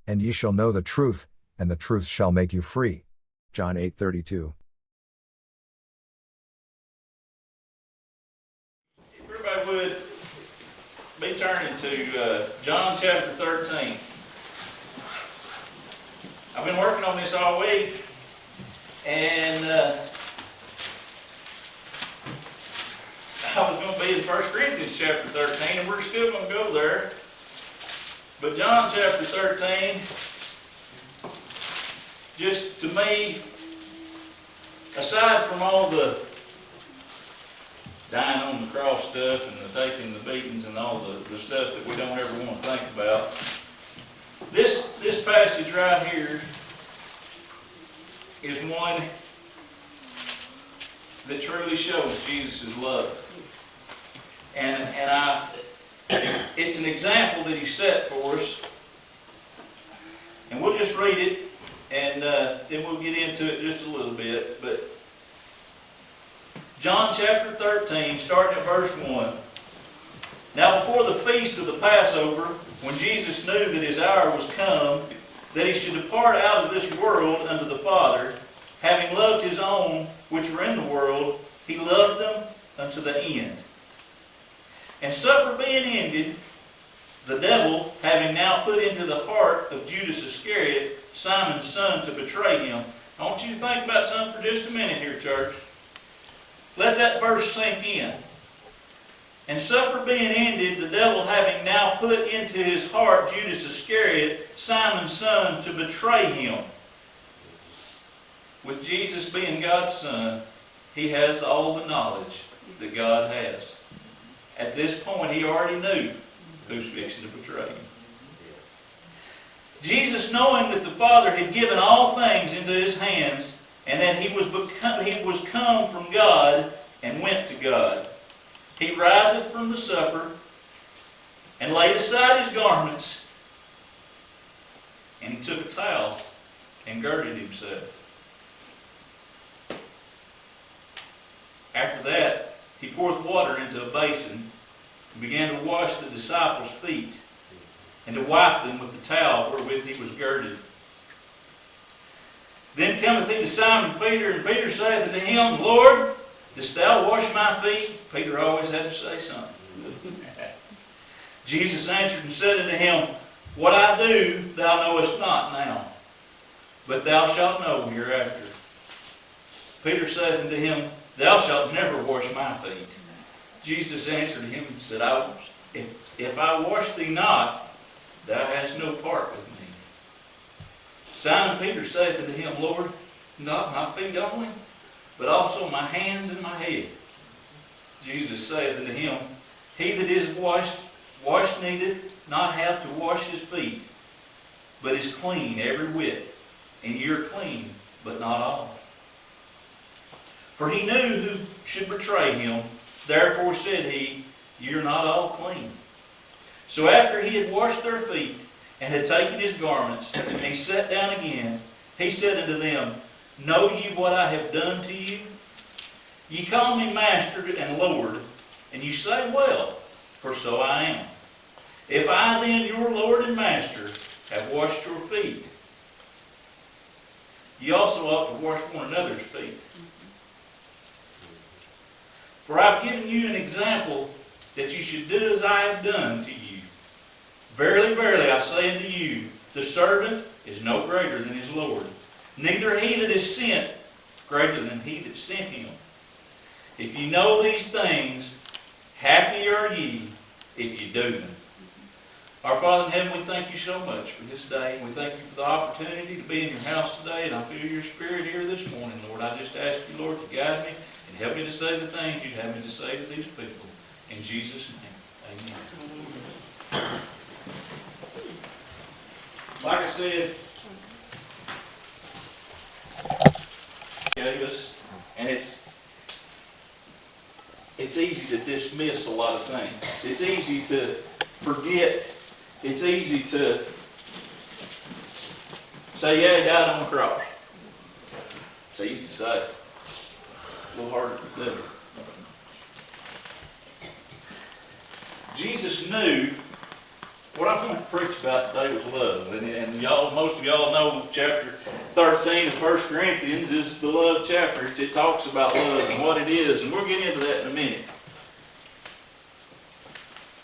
And ye shall know the truth, and the truth shall make you free. John 8:32. If everybody would be turning to John chapter 13. I've been working on this all week, and I was going to be in 1 Corinthians chapter 13, and we're still going to go there. But John chapter 13, just to me, aside from all the dying on the cross stuff and the taking the beatings and all the stuff that we don't ever want to think about, this passage right here is one that truly shows Jesus' love. And it's an example that he set for us. And we'll just read it, and then we'll get into it just a little bit. But John chapter 13, starting at verse 1. Now before the feast of the Passover, when Jesus knew that his hour was come, that he should depart out of this world unto the Father, having loved his own which were in the world, he loved them unto the end. And supper being ended, the devil, having now put into the heart of Judas Iscariot, Simon's son, to betray him. I want you to think about something for just a minute here, church. Let that verse sink in. And supper being ended, the devil having now put into his heart Judas Iscariot, Simon's son, to betray him. With Jesus being God's son, he has all the knowledge that God has. At this point, he already knew who's fixing to betray him. Jesus, knowing that the Father had given all things into his hands, and that he was come from God and went to God, he riseth from the supper, and laid aside his garments, and he took a towel and girded himself. After that, he poured water into a basin and began to wash the disciples' feet and to wipe them with the towel wherewith he was girded. Then cometh he to Simon Peter, and Peter saith unto him, Lord, dost thou wash my feet? Peter always had to say something. Jesus answered and said unto him, What I do thou knowest not now, but thou shalt know hereafter. Peter saith unto him, Thou shalt never wash my feet. Jesus answered him and said, If I wash thee not, thou hast no part with me. Simon Peter saith unto him, Lord, not my feet only, but also my hands and my head. Jesus saith unto him, He that is washed needeth not have to wash his feet, but is clean every whit. And ye are clean, but not all. For he knew who should betray him. Therefore said he, Ye are not all clean. So after he had washed their feet, and had taken his garments, and he sat down again, he said unto them, Know ye what I have done to you? Ye call me Master and Lord, and you say, Well, for so I am. If I then, your Lord and Master, have washed your feet, ye also ought to wash one another's feet. For I have given you an example that you should do as I have done to you. Verily, verily, I say unto you, the servant is no greater than his Lord, neither he that is sent greater than he that sent him. If ye know these things, happy are ye if ye do them. Our Father in heaven, we thank you so much for this day. We thank you for the opportunity to be in your house today, and I feel your Spirit here this morning, Lord. I just ask you, Lord, to guide me and help me to say the things you'd have me to say to these people. In Jesus' name, amen. Like I said, gave us, and it's easy to dismiss a lot of things. It's easy to forget. It's easy to say, yeah, he died on the cross. It's easy to say. A little harder to do. Jesus knew What I want to preach about today was love. And y'all, most of y'all know chapter 13 of 1 Corinthians is the love chapter. It talks about love and what it is, and we'll get into that in a minute.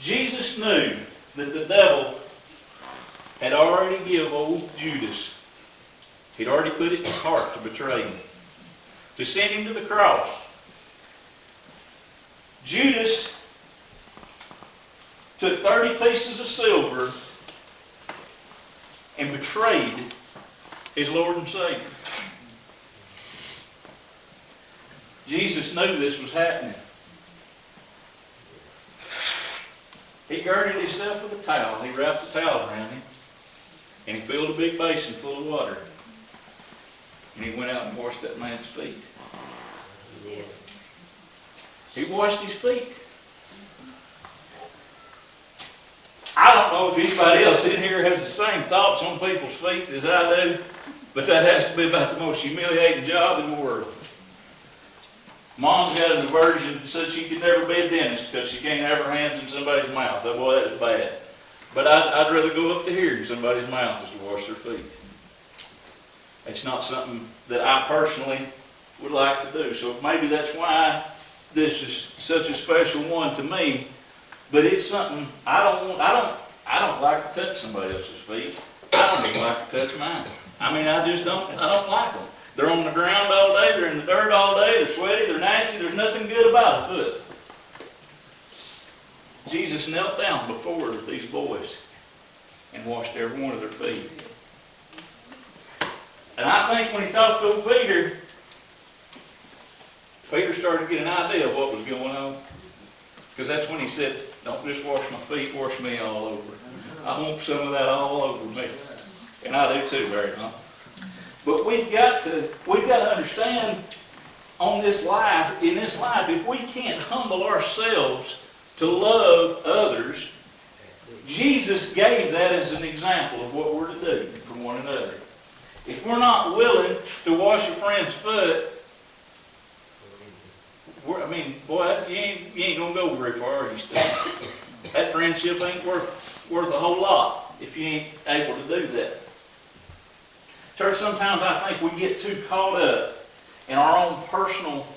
Jesus knew that the devil had already given old Judas, he'd already put it in his heart to betray him, to send him to the cross. Judas took 30 pieces of silver and betrayed his Lord and Savior. Jesus knew this was happening. He girded himself with a towel. He wrapped the towel around him. And he filled a big basin full of water. And he went out and washed that man's feet. He washed his feet. I don't know if anybody else in here has the same thoughts on people's feet as I do, but that has to be about the most humiliating job in the world. Mom's got an aversion that said she could never be a dentist because she can't have her hands in somebody's mouth. That boy, that's bad. But I'd rather go up to here in somebody's mouth than to wash their feet. It's not something that I personally would like to do. So maybe that's why this is such a special one to me. But it's something I don't like to touch somebody else's feet. I don't even like to touch mine. I mean, I don't like them. They're on the ground all day, they're in the dirt all day, they're sweaty, they're nasty, there's nothing good about a foot. Jesus knelt down before these boys and washed every one of their feet. And I think when he talked to old Peter, Peter started to get an idea of what was going on. Because that's when he said, don't just wash my feet, wash me all over. I want some of that all over me. And I do too, very much. But we've got to understand in this life, if we can't humble ourselves to love others, Jesus gave that as an example of what we're to do for one another. If we're not willing to wash a friend's foot, you ain't going to go very far, are you, Steve? That friendship ain't worth a whole lot if you ain't able to do that. Church, sometimes I think we get too caught up in our own personal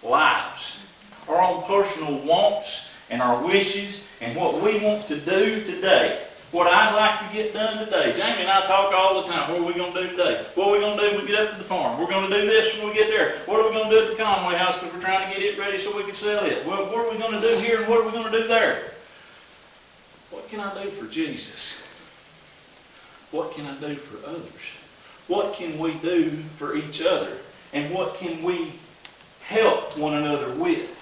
lives, our own personal wants and our wishes and what we want to do today. What I'd like to get done today. Jamie and I talk all the time. What are we going to do today? What are we going to do when we get up to the farm? We're going to do this when we get there. What are we going to do at the Conway house because we're trying to get it ready so we can sell it? What are we going to do here and what are we going to do there? What can I do for Jesus? What can I do for others? What can we do for each other? And what can we help one another with?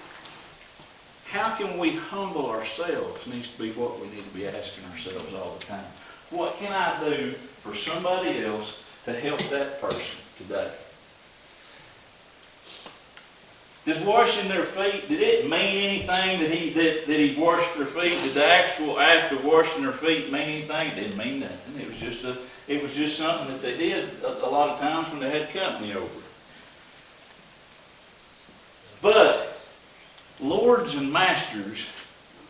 How can we humble ourselves needs to be what we need to be asking ourselves all the time. What can I do for somebody else to help that person today? Does washing their feet, did it mean anything that he washed their feet? Did the actual act of washing their feet mean anything? It didn't mean nothing. It was just something that they did a lot of times when they had company over. But lords and masters,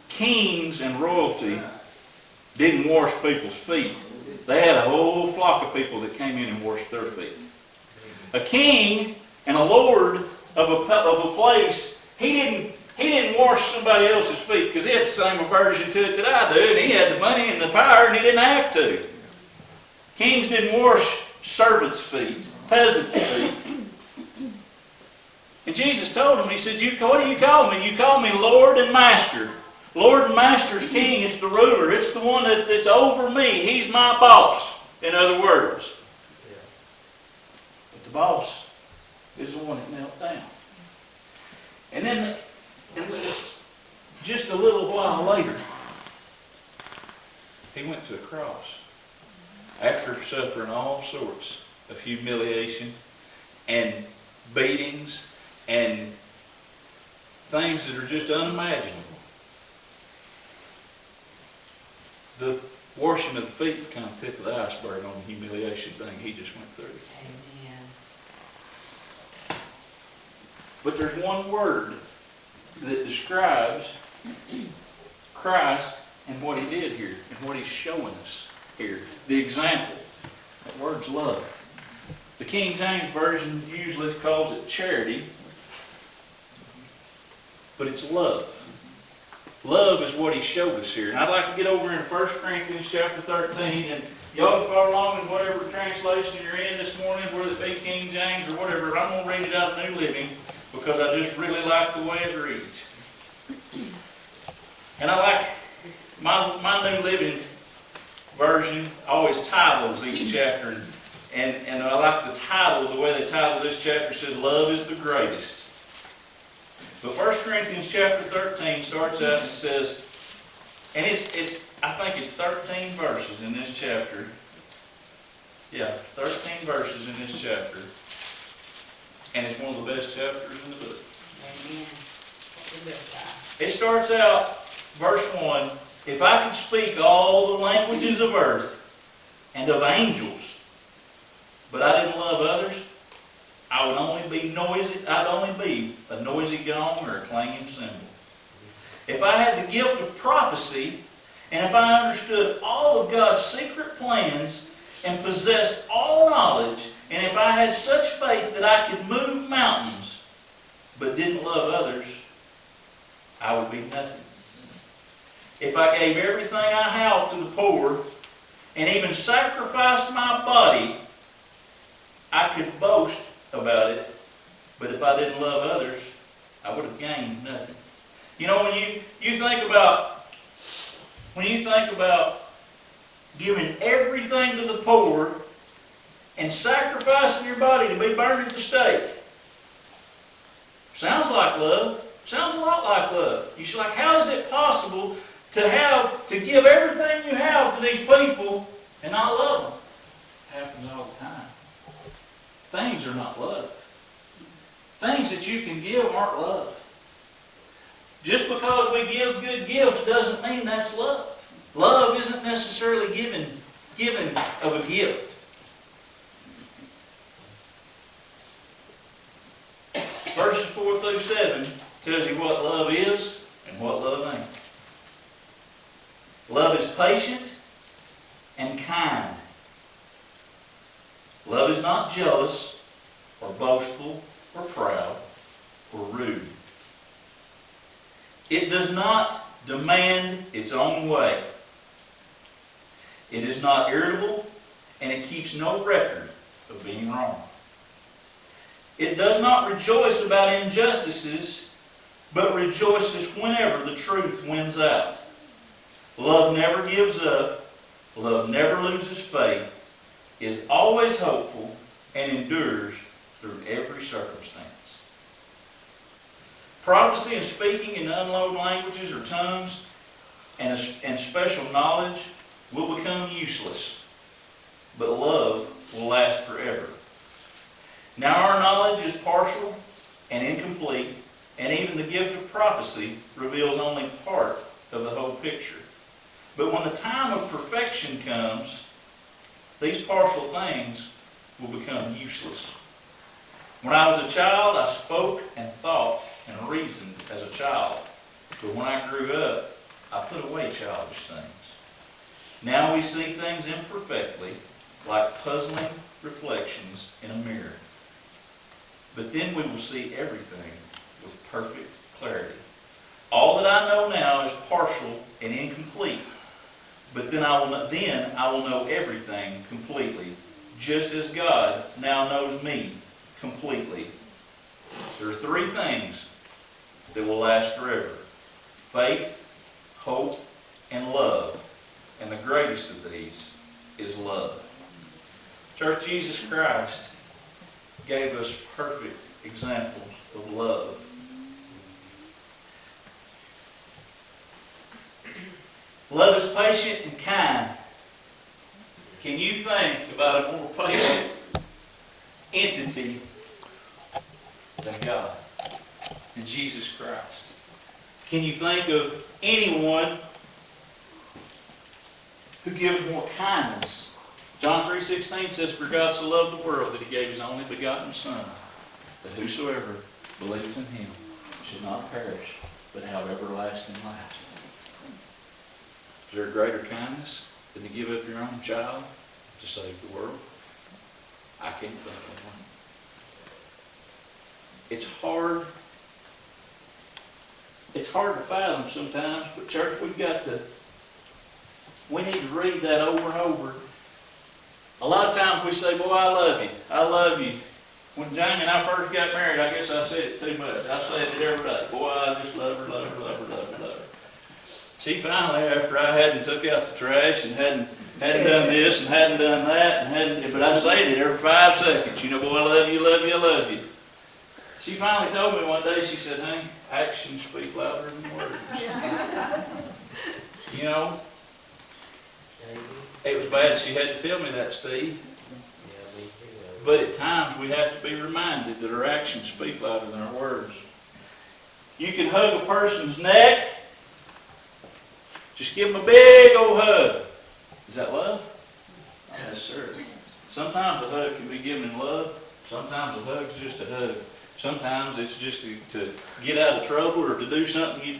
kings and royalty didn't wash people's feet. They had a whole flock of people that came in and washed their feet. A king and a lord of a place, he didn't wash somebody else's feet because he had the same aversion to it that I do, and he had the money and the power, and he didn't have to. Kings didn't wash servants' feet, peasants' feet. And Jesus told him, he said, what do you call me? You call me Lord and Master. Lord and Master's king, it's the ruler. It's the one that's over me. He's my boss, in other words. But the boss is the one that knelt down. And then, just a little while later, he went to a cross. After suffering all sorts of humiliation and beatings and things that are just unimaginable. The washing of the feet kind of tip of the iceberg on the humiliation thing he just went through. Amen. But there's one word that describes Christ and what he did here, and what he's showing us here. The example. That word's love. The King James Version usually calls it charity, but it's love. Love is what he showed us here. And I'd like to get over in 1 Corinthians chapter 13, and y'all can follow along in whatever translation you're in this morning, whether it be King James or whatever. I'm going to read it out of New Living because I just really like the way it reads. And I like my New Living Version always titles each chapter, and I like the title, the way they title this chapter says, Love is the Greatest. But 1 Corinthians chapter 13 starts out and it says, and I think it's 13 verses in this chapter. Yeah, 13 verses in this chapter. And it's one of the best chapters in the book. Amen. It starts out, verse 1, if I could speak all the languages of earth and of angels, but I didn't love others, I would only be noisy. I'd only be a noisy gong or a clanging cymbal. If I had the gift of prophecy, and if I understood all of God's secret plans and possessed all knowledge, and if I had such faith that I could move mountains, but didn't love others, I would be nothing. If I gave everything I have to the poor, and even sacrificed my body, I could boast about it, but if I didn't love others, I would have gained nothing. You know, when you think about giving everything to the poor and sacrificing your body to be burned at the stake, sounds like love. Sounds a lot like love. You're like, how is it possible to give everything you have to these people and not love them? It happens all the time. Things are not love. Things that you can give aren't love. Just because we give good gifts doesn't mean that's love. Love isn't necessarily giving of a gift. Verses 4 through 7 tells you what love is and what love ain't. Love is patient and kind. Love is not jealous or boastful or proud or rude. It does not demand its own way. It is not irritable, and it keeps no record of being wrong. It does not rejoice about injustices, but rejoices whenever the truth wins out. Love never gives up. Love never loses faith, is always hopeful, and endures through every circumstance. Prophecy and speaking in unknown languages or tongues and special knowledge will become useless, but love will last forever. Now our knowledge is partial and incomplete, and even the gift of prophecy reveals only part of the whole picture. But when the time of perfection comes, these partial things will become useless. When I was a child, I spoke and thought and reasoned as a child. But when I grew up, I put away childish things. Now we see things imperfectly, like puzzling reflections in a mirror. But then we will see everything with perfect clarity. All that I know now is partial and incomplete. But then I will know everything completely, just as God now knows me completely. There are three things that will last forever: faith, hope, and love. And the greatest of these is love. Church, Jesus Christ gave us perfect examples of love. Love is patient and kind. Can you think about a more patient entity than God, than Jesus Christ? Can you think of anyone who gives more kindness? John 3:16 says, "For God so loved the world that he gave his only begotten Son, that whosoever believes in him should not perish, but have everlasting life." Is there a greater kindness than to give up your own child to save the world? I can't think of one. It's hard. It's hard to fathom sometimes, but church, we need to read that over and over. A lot of times we say, boy, I love you. I love you. When Jamie and I first got married, I guess I said it too much. I said it every day. Boy, I just love her, love her, love her, love her, love her. She finally, after I hadn't took out the trash and hadn't done this and hadn't done that, but I said it every 5 seconds. You know, boy, I love you, love you, I love you. She finally told me one day, she said, "Honey, actions speak louder than words." You know, it was bad she had to tell me that, Steve. But at times we have to be reminded that our actions speak louder than our words. You can hug a person's neck. Just give them a big old hug. Is that love? Yes, sir. Sometimes a hug can be given in love. Sometimes a hug is just a hug. Sometimes it's just to get out of trouble or to do something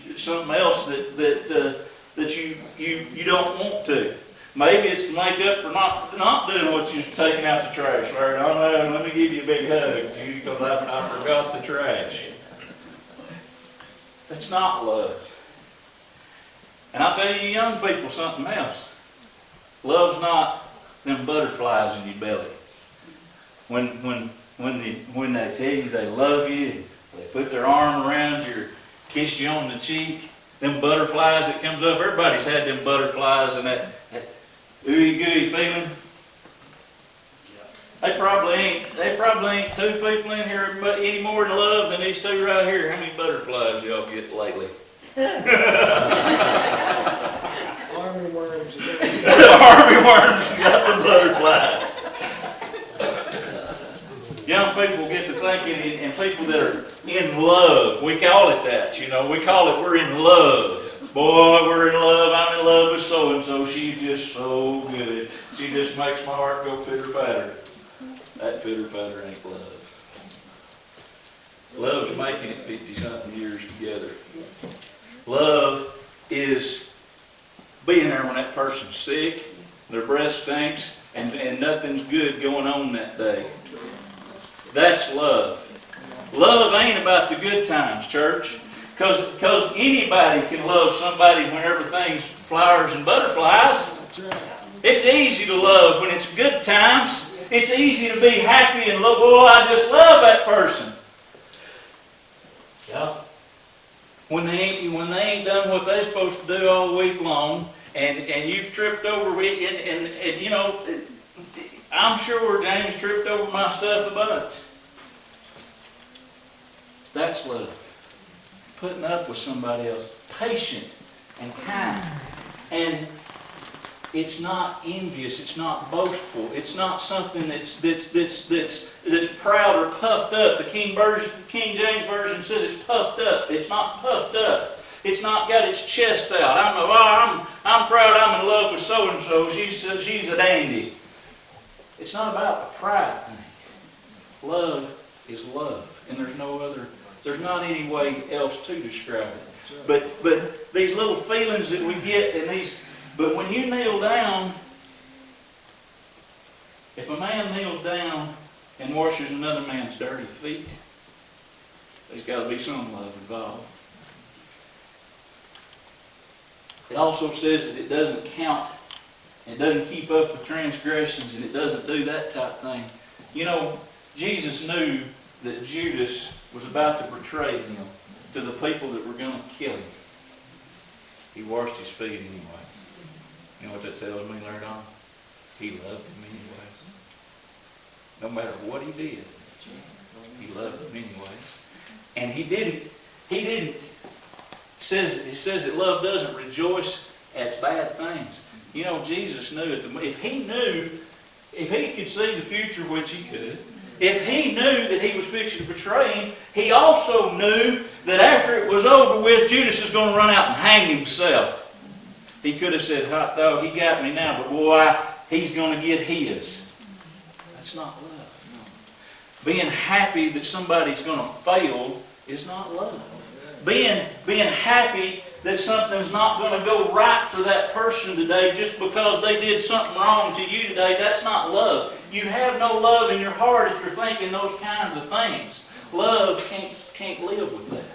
else that you don't want to. Maybe it's to make up for not doing what you're taking out the trash. Larry, oh no, let me give you a big hug because I forgot the trash. That's not love. And I'll tell you young people something else. Love's not them butterflies in your belly. When they tell you they love you, they put their arm around you, kiss you on the cheek, them butterflies that comes up, everybody's had them butterflies and that ooey gooey feeling. They probably ain't 2 people in here any more in love than these 2 right here. How many butterflies y'all get lately? Army worms. Army worms got the butterflies. Young people get to thinking, and people that are in love, we call it that, you know. We call it we're in love. Boy, we're in love. I'm in love with so-and-so. She's just so good. She just makes my heart go pitter-patter. That pitter-patter ain't love. Love's making it 50-something years together. Love is being there when that person's sick, their breath stinks, and nothing's good going on that day. That's love. Love ain't about the good times, church. Because anybody can love somebody when everything's flowers and butterflies. It's easy to love when it's good times. It's easy to be happy and love. Oh, I just love that person. Yeah. When they ain't done what they're supposed to do all week long, and you've tripped over and you know, I'm sure James tripped over my stuff a bunch. That's love. Putting up with somebody else, patient and kind, and it's not envious. It's not boastful. It's not something that's proud or puffed up. The King James Version says it's puffed up. It's not puffed up. It's not got its chest out. I'm proud. I'm in love with so and so. She's a dandy. It's not about the pride thing. Love is love, and there's not any way else to describe it. But these little feelings that we get, but when you kneel down, if a man kneels down and washes another man's dirty feet, there's got to be some love involved. It also says that it doesn't count, it doesn't keep up with transgressions, and it doesn't do that type of thing. You know, Jesus knew that Judas was about to betray him to the people that were going to kill him. He washed his feet anyway. You know what that tells me later on? He loved him anyways. No matter what he did, he loved him anyways. And he didn't. It says that love doesn't rejoice at bad things. You know, Jesus knew it. If he could see the future, which he could, if he knew that he was fixing to betray him, he also knew that after it was over with, Judas is going to run out and hang himself. He could have said, hot dog, he got me now, but boy, he's going to get his. That's not love. No. Being happy that somebody's going to fail is not love. Being happy that something's not going to go right for that person today just because they did something wrong to you today. That's not love. You have no love in your heart if you're thinking those kinds of things. Love can't live with that.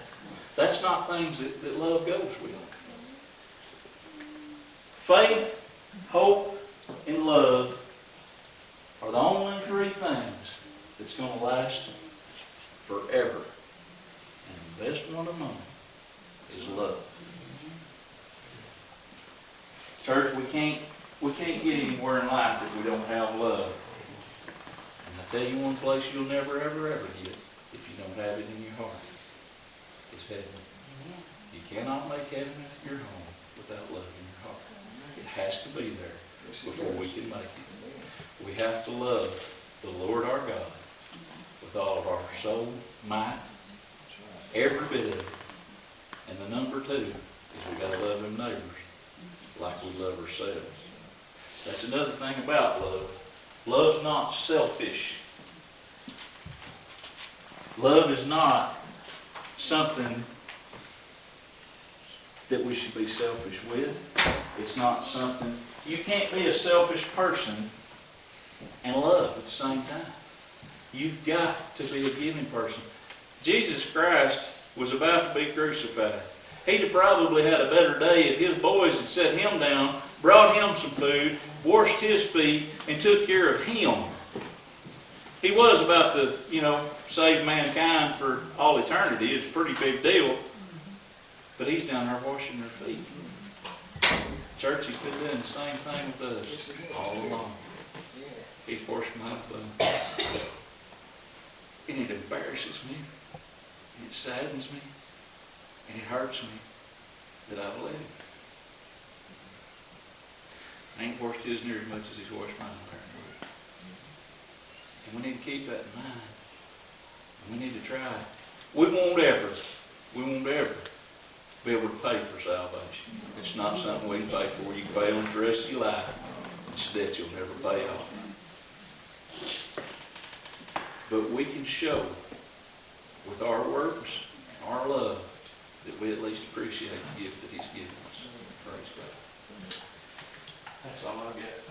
That's not things that love goes with. Faith, hope, and love are the only three things that's going to last forever. And the best one among them is love. Church, we can't get anywhere in life if we don't have love. And I tell you one place you'll never, ever, ever get if you don't have it in your heart. It's heaven. You cannot make heaven your home without love in your heart. It has to be there before we can make it. We have to love the Lord our God with all of our soul, might, every bit of it. And the number two is we got to love them neighbors like we love ourselves. That's another thing about love. Love's not selfish. Love is not something that we should be selfish with. It's not something... You can't be a selfish person and love at the same time. You've got to be a giving person. Jesus Christ was about to be crucified. He'd have probably had a better day if his boys had set him down, brought him some food, washed his feet, and took care of him. He was about to, save mankind for all eternity. It's a pretty big deal. But he's down there washing their feet. Church, he could have done the same thing with us all along. He's washed my feet. And it embarrasses me. And it saddens me. And it hurts me that I believe him. I ain't washed his near as much as he's washed mine, apparently. And we need to keep that in mind. And we need to try. We won't ever be able to pay for salvation. It's not something we can pay for. You can pay on the rest of your life. It's a debt you'll never pay off. But we can show with our works and our love that we at least appreciate the gift that he's given us. Praise God. That's all I got.